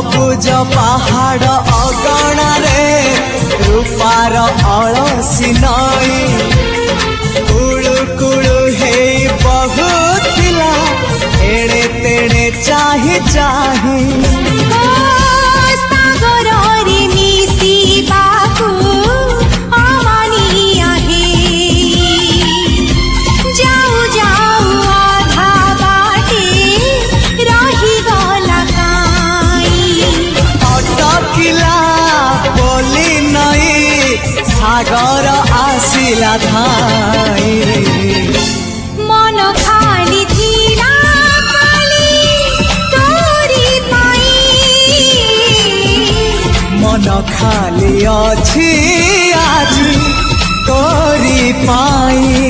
सबुज पहाड़ अगणारे रूपार अलसी नई कुळु कुळु हे बहुथिला एड़े तेड़े चाही चाही सागर आसिला धाई मन खाली थिला खाली तोरी पाई मन खाली अछि आज तोरी पाई।